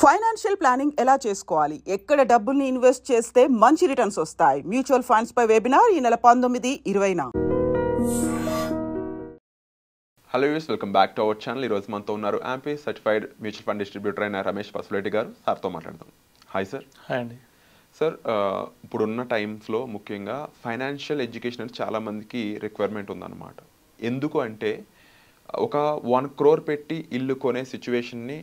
Financial planning ఎలా చేసుకోవాలి, ఎక్కడ డబ్బుల్ని ఇన్వెస్ట్ చేస్తే మంచి రిటర్న్స్ వస్తాయి, మ్యూచువల్ ఫండ్స్ పై వెబినార్ ఈ నెల 19-20న. Hello views, welcome back to our channel. ఈరోజు మనతో ఉన్నారు AMFI certified mutual fund distributor అయిన రమేష్ పసుపులేటి గారు. సార్తో మాట్లాడదాం. Hi sir. హాయ్ అండి. సార్, ఇప్పుడున్న టైమ్స్లో ముఖ్యంగా ఫైనాన్షియల్ ఎడ్యుకేషన్ అనేది చాలామందికి రిక్వైర్మెంట్ ఉందన్నమాట. ఎందుకు అంటే ఒక 1 crore పెట్టి ఇల్లు కొనే సిచ్యువేషన్ని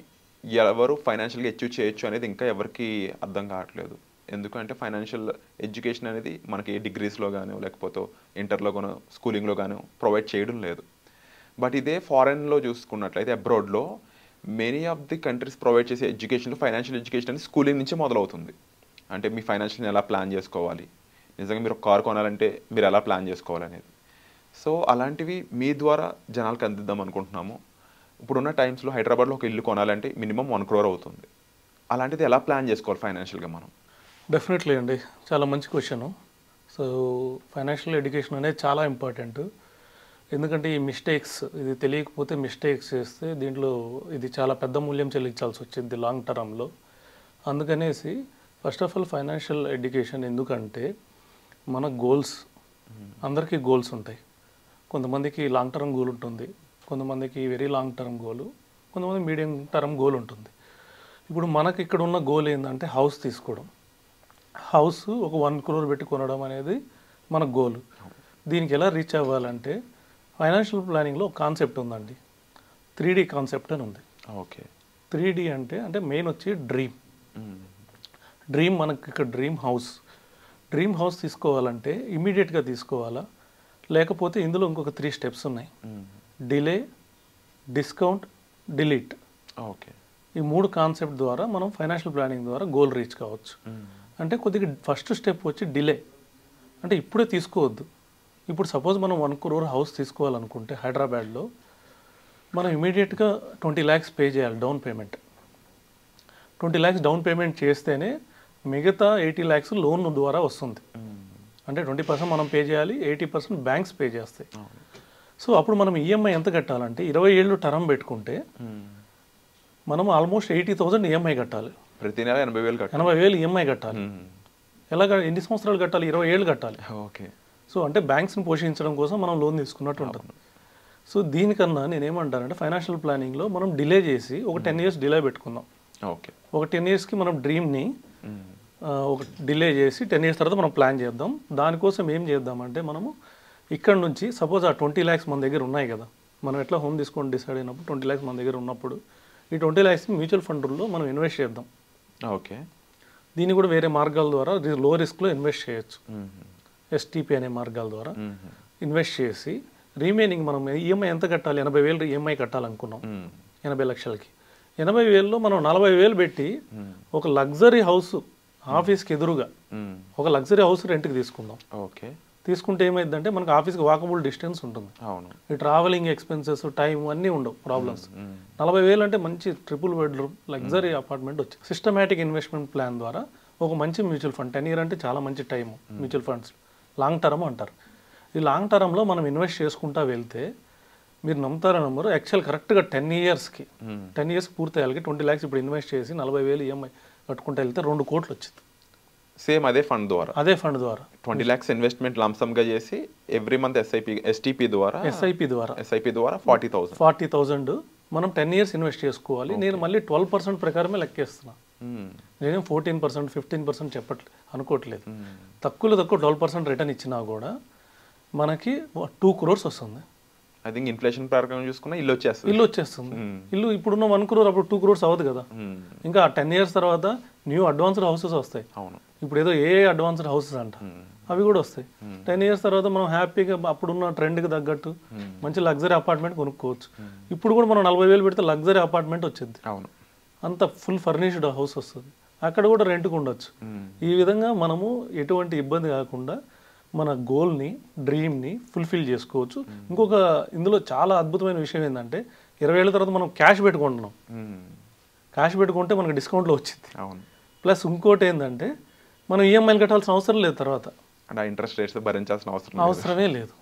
ఎవరు ఫైనాన్షియల్గా అచీవ్ చేయొచ్చు అనేది ఇంకా ఎవరికి అర్థం కావట్లేదు. ఎందుకంటే ఫైనాన్షియల్ ఎడ్యుకేషన్ అనేది మనకి డిగ్రీస్లో కానీ లేకపోతే ఇంటర్లో కానీ స్కూలింగ్లో కానీ ప్రొవైడ్ చేయడం లేదు. బట్ ఇదే ఫారెన్లో చూసుకున్నట్లయితే అబ్రాడ్లో many of the countries provide చేసే ఎడ్యుకేషన్లో ఫైనాన్షియల్ ఎడ్యుకేషన్ అనేది స్కూలింగ్ నుంచి మొదలవుతుంది. అంటే మీ ఫైనాన్షియల్ని ఎలా ప్లాన్ చేసుకోవాలి, నిజంగా మీరు ఒక కార్ కొనాలంటే మీరు ఎలా ప్లాన్ చేసుకోవాలి అనేది. సో అలాంటివి మీ ద్వారా జనాలకు అందిద్దాం అనుకుంటున్నాము. ఇప్పుడున్న టైమ్స్లో హైదరాబాద్లో ఒక ఇల్లు కొనాలంటే మినిమం 1 crore అవుతుంది. అలాంటిది ఎలా ప్లాన్ చేసుకోవాలి ఫైనాన్షియల్గా మనం? డెఫినెట్లీ అండి, చాలా మంచి క్వశ్చను. సో ఫైనాన్షియల్ ఎడ్యుకేషన్ అనేది చాలా ఇంపార్టెంట్. ఎందుకంటే ఈ మిస్టేక్స్, ఇది తెలియకపోతే మిస్టేక్స్ చేస్తే దీంట్లో ఇది చాలా పెద్ద మూల్యం చెల్లించాల్సి వచ్చింది లాంగ్ టర్మ్లో. అందుకనేసి first of all financial education ఎందుకంటే మన గోల్స్, అందరికీ గోల్స్ ఉంటాయి. కొంతమందికి లాంగ్ టర్మ్ గోల్ ఉంటుంది, కొంతమందికి వెరీ లాంగ్ టర్మ్ గోలు, కొంతమంది మీడియం టర్మ్ గోల్ ఉంటుంది. ఇప్పుడు మనకి ఇక్కడ ఉన్న గోల్ ఏంటంటే హౌస్ తీసుకోవడం. హౌస్ ఒక 1 crore పెట్టి కొనడం అనేది మన గోల్. దీనికి ఎలా రీచ్ అవ్వాలంటే ఫైనాన్షియల్ ప్లానింగ్లో ఒక కాన్సెప్ట్ ఉందండి, 3D కాన్సెప్ట్ అని ఉంది. ఓకే. 3D అంటే మెయిన్ వచ్చి డ్రీమ్. మనకి ఇక్కడ డ్రీమ్ హౌస్ తీసుకోవాలంటే ఇమీడియట్గా తీసుకోవాలా, లేకపోతే ఇందులో ఇంకొక 3 steps ఉన్నాయి. Delay, discount, delete. ఓకే. ఈ 3 కాన్సెప్ట్ ద్వారా మనం ఫైనాన్షియల్ ప్లానింగ్ ద్వారా గోల్ రీచ్ కావచ్చు. అంటే కొద్దిగా ఫస్ట్ స్టెప్ వచ్చి డిలే, అంటే ఇప్పుడే తీసుకోవద్దు. ఇప్పుడు సపోజ్ మనం 1 crore హౌస్ తీసుకోవాలనుకుంటే హైదరాబాద్లో మనం ఇమీడియట్గా 20 lakhs పే చేయాలి down payment. 20 lakhs down payment చేస్తేనే మిగతా 80 lakhs లోన్ ద్వారా వస్తుంది. అంటే 20% మనం పే చేయాలి, 80% బ్యాంక్స్ పే చేస్తాయి. సో అప్పుడు మనం ఈఎంఐ ఎంత కట్టాలంటే 20 ఏళ్ళు టర్మ్ పెట్టుకుంటే మనం ఆల్మోస్ట్ 80,000 ఈఎంఐ కట్టాలి. ప్రతి నెల 80,000 80,000 ఈఎంఐ కట్టాలి. ఎన్ని సంవత్సరాలు కట్టాలి? 20 ఏళ్ళు కట్టాలి. ఓకే. సో అంటే బ్యాంక్స్ని పోషించడం కోసం మనం లోన్ తీసుకున్నట్టు ఉంటుంది. సో దీనికన్నా నేనేమంటానంటే ఫైనాన్షియల్ ప్లానింగ్లో మనం డిలే చేసి ఒక 10 years డిలే పెట్టుకుందాం. ఓకే. ఒక 10 yearsకి మనం డ్రీమ్ని ఒక డిలే చేసి 10 years తర్వాత మనం ప్లాన్ చేద్దాం. దానికోసం ఏం చేద్దామంటే మనము ఇక్కడ నుంచి సపోజ్ ఆ 20 lakhs మన దగ్గర ఉన్నాయి కదా, మనం ఎట్లా హోమ్ తీసుకొని డిసైడ్ అయినప్పుడు 20 lakhs మన దగ్గర ఉన్నప్పుడు ఈ 20 lakhs మ్యూచువల్ ఫండ్లో మనం ఇన్వెస్ట్ చేద్దాం. ఓకే. దీన్ని కూడా వేరే మార్గాల ద్వారా లో రిస్క్లో ఇన్వెస్ట్ చేయొచ్చు. STP అనే మార్గాల ద్వారా ఇన్వెస్ట్ చేసి రిమైనింగ్ మనం ఈఎంఐ ఎంత కట్టాలి? 80,000 ఈఎంఐ కట్టాలనుకున్నాం 80 లక్షలకి. 80,000లో మనం 40,000 పెట్టి ఒక లగ్జరీ హౌస్ ఆఫీస్కి ఎదురుగా ఒక లగ్జరీ హౌస్ రెంట్కి తీసుకుందాం. ఓకే. తీసుకుంటే ఏమైందంటే మనకు ఆఫీస్కి వాకబుల్ డిస్టెన్స్ ఉంటుంది. అవును. ఈ ట్రావెలింగ్ ఎక్స్పెన్సెస్, టైం అన్నీ ఉండవు, ప్రాబ్లమ్స్. 40,000 అంటే మంచి ట్రిపుల్ బెడ్రూమ్ లగ్జరీ అపార్ట్మెంట్ వచ్చింది. సిస్టమేటిక్ ఇన్వెస్ట్మెంట్ ప్లాన్ ద్వారా ఒక మంచి మ్యూచువల్ ఫండ్, 10 years అంటే చాలా మంచి time mutual funds, long term అంటారు. ఈ లాంగ్ టర్మ్లో మనం ఇన్వెస్ట్ చేసుకుంటా వెళ్తే మీరు నమ్ముతారా నమ్మరు, యాక్చువల్ కరెక్ట్గా 10 yearsకి 10 years పూర్తి అయ్యాలి 20 lakhs ఇప్పుడు ఇన్వెస్ట్ చేసి 40,000 ఈఎంఐ కట్టుకుంటా వెళ్తే 2 crores వచ్చింది. సేమ్ అదే ఫండ్ ద్వారా 20 lakhs ఇన్వెస్ట్మెంట్ లంసమ్గా చేసి ఎవ్రీ మంత్ STP ద్వారా 40,000 మనం 10 years ఇన్వెస్ట్ చేసుకోవాలి. నేను మళ్ళీ 12% ప్రకారమే లెక్కేస్తున్నా. నేనేం 14%, 15% అనుకోవట్లేదు. తక్కువ 12% రిటర్న్ ఇచ్చినా కూడా మనకి 2 crores వస్తుంది. ఐ థింక్ ఇన్ఫ్లేషన్ ప్రకారం చూసుకున్నా ఇల్లు వచ్చేస్తుంది. ఇల్లు ఇప్పుడున్న 1 crore అప్పుడు 2 crores అవ్వదు కదా. ఇంకా 10 years తర్వాత న్యూ అడ్వాన్స్డ్ హౌసెస్ వస్తాయి. అవును. ఇప్పుడు ఏదో అడ్వాన్స్డ్ హౌసెస్ అంట, అవి కూడా వస్తాయి. 10 years తర్వాత మనం హ్యాపీగా అప్పుడున్న ట్రెండ్కి తగ్గట్టు మంచి లగ్జరీ అపార్ట్మెంట్ కొనుక్కోవచ్చు. ఇప్పుడు కూడా మనం 40,000 పెడితే లగ్జరీ అపార్ట్మెంట్ వచ్చింది. అవును. అంత ఫుల్ ఫర్నిష్డ్ హౌస్ వస్తుంది, అక్కడ కూడా రెంట్కి ఉండొచ్చు. ఈ విధంగా మనము ఎటువంటి ఇబ్బంది కాకుండా మన గోల్ని, డ్రీమ్ని ఫుల్ఫిల్ చేసుకోవచ్చు. ఇంకొక ఇందులో చాలా అద్భుతమైన విషయం ఏంటంటే 20 ఏళ్ళ తర్వాత మనం క్యాష్ పెట్టుకుంటున్నాం. క్యాష్ పెట్టుకుంటే మనకు డిస్కౌంట్లో వచ్చింది. అవును. ప్లస్ ఇంకోటి ఏంటంటే మనం ఈఎంఐలు కట్టాల్సిన అవసరం లేదు తర్వాత, అంటే ఇంట్రెస్ట్ రేట్స్ భరించాల్సిన అవసరమే లేదు.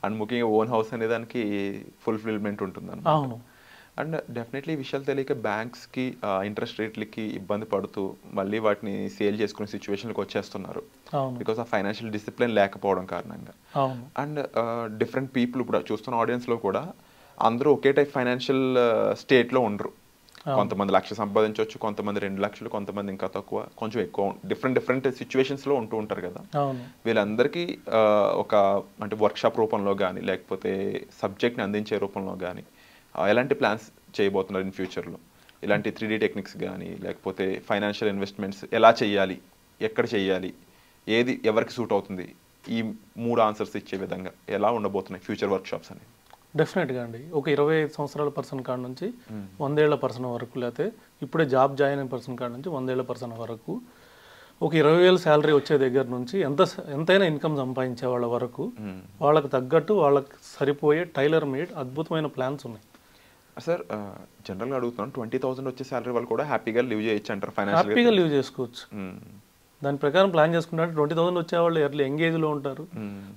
అండ్ ముఖ్యంగా ఓన్ హౌస్ అనే దానికి ఫుల్ఫిల్మెంట్ ఉంటుంది. అవును. అండ్ డెఫినెట్లీ ఈ విషయాలు తెలియక బ్యాంక్స్కి ఇంట్రెస్ట్ రేట్లకి ఇబ్బంది పడుతూ మళ్ళీ వాటిని సేల్ చేసుకునే సిచ్యువేషన్కి వచ్చేస్తున్నారు అవును బికాస్ ఆ ఫైనాన్షియల్ డిసిప్లిన్ లేకపోవడం కారణంగా. అవును అండ్ డిఫరెంట్ పీపుల్ ఇప్పుడు చూస్తున్న ఆడియన్స్లో కూడా అందరూ ఒకే టైప్ ఫైనాన్షియల్ స్టేట్లో ఉండరు. కొంతమంది 1,00,000 సంపాదించవచ్చు, కొంతమంది 2 లక్షలు, కొంతమంది ఇంకా తక్కువ, కొంచెం ఎక్కువ, డిఫరెంట్ సిచ్యువేషన్స్లో ఉంటూ ఉంటారు కదా. అవును వీళ్ళందరికీ ఒక అంటే వర్క్షాప్ రూపంలో కానీ లేకపోతే సబ్జెక్ట్ని అందించే రూపంలో కానీ ఎలాంటి ప్లాన్స్ చేయబోతున్నారు ఇన్ ఫ్యూచర్లో? ఇలాంటి 3D టెక్నిక్స్ కానీ లేకపోతే ఫైనాన్షియల్ ఇన్వెస్ట్మెంట్స్ ఎలా చేయాలి, ఎక్కడ చేయాలి, ఏది ఎవరికి సూట్ అవుతుంది, ఈ 3 ఆన్సర్స్ ఇచ్చే విధంగా ఎలా ఉండబోతున్నాయి ఫ్యూచర్ వర్క్షాప్స్ అని? డెఫినెట్గా అండి. ఒక 25 సంవత్సరాల పర్సన్ కాడ నుంచి 100 ఏళ్ల పర్సన్ వరకు, లేకపోతే ఇప్పుడే జాబ్ జాయిన్ అయిన పర్సన్ కాడ నుంచి 100 ఏళ్ల పర్సన్ వరకు, ఒక 20,000 శాలరీ వచ్చే దగ్గర నుంచి ఎంతైనా ఇన్కమ్ సంపాదించే వాళ్ళ వరకు వాళ్ళకి తగ్గట్టు వాళ్ళకి సరిపోయే టైలర్ మేడ్ అద్భుతమైన ప్లాన్స్ ఉన్నాయి. సార్ జనరల్గా అడుగుతున్నాను, 20,000 వచ్చే శాలరీ వాళ్ళు కూడా హ్యాపీగా లివ్ చేయొచ్చు అంటారు? హ్యాపీగా లివ్ చేసుకోవచ్చు. దాని ప్రకారం ప్లాన్ చేసుకుంటే 20,000 వచ్చేవాళ్ళు ఎర్లీ ఎంగేజ్లో ఉంటారు,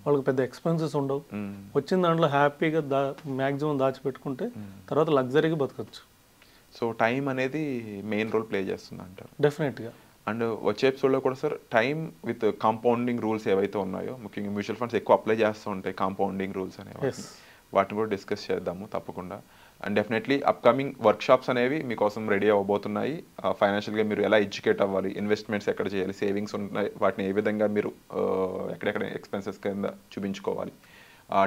వాళ్ళకి పెద్ద ఎక్స్పెన్సెస్ ఉండవు, వచ్చిన దాంట్లో హ్యాపీగా మ్యాక్సిమం దాచిపెట్టుకుంటే తర్వాత లగ్జరీగా బతకచ్చు. సో టైం అనేది మెయిన్ రోల్ ప్లే చేస్తుంది అంటారు? డెఫినెట్గా. అండ్ వచ్చే ఎపిసోడ్లో కూడా sir time with compounding rules ఏవైతే ఉన్నాయో, ముఖ్యంగా మ్యూచువల్ ఫండ్స్ ఎక్కువ అప్లై చేస్తూ ఉంటాయి కాంపౌండింగ్ రూల్స్ అనేవి, వాటిని కూడా డిస్కస్ చేద్దాము తప్పకుండా. అండ్ డెఫినెట్లీ అప్కమింగ్ వర్క్షాప్స్ అనేవి మీకోసం రెడీ అవ్వబోతున్నాయి. ఫైనాన్షియల్గా మీరు ఎలా ఎడ్యుకేట్ అవ్వాలి, ఇన్వెస్ట్మెంట్స్ ఎక్కడ చేయాలి, సేవింగ్స్ ఉన్నాయి వాటిని ఏ విధంగా మీరు ఎక్కడెక్కడ ఎక్స్పెన్సెస్ కింద చూపించుకోవాలి,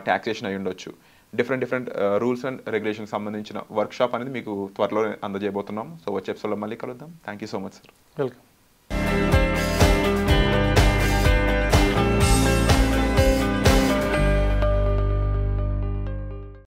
ట్యాక్సేషన్ అయి ఉండొచ్చు, డిఫరెంట్ రూల్స్ అండ్ రెగ్యులేషన్కి సంబంధించిన వర్క్షాప్ అనేది మీకు త్వరలో అందజేయబోతున్నాం. సో వచ్చే ఎపిసోడ్లో మళ్ళీ కలుద్దాం. Thank you so much sir. Welcome.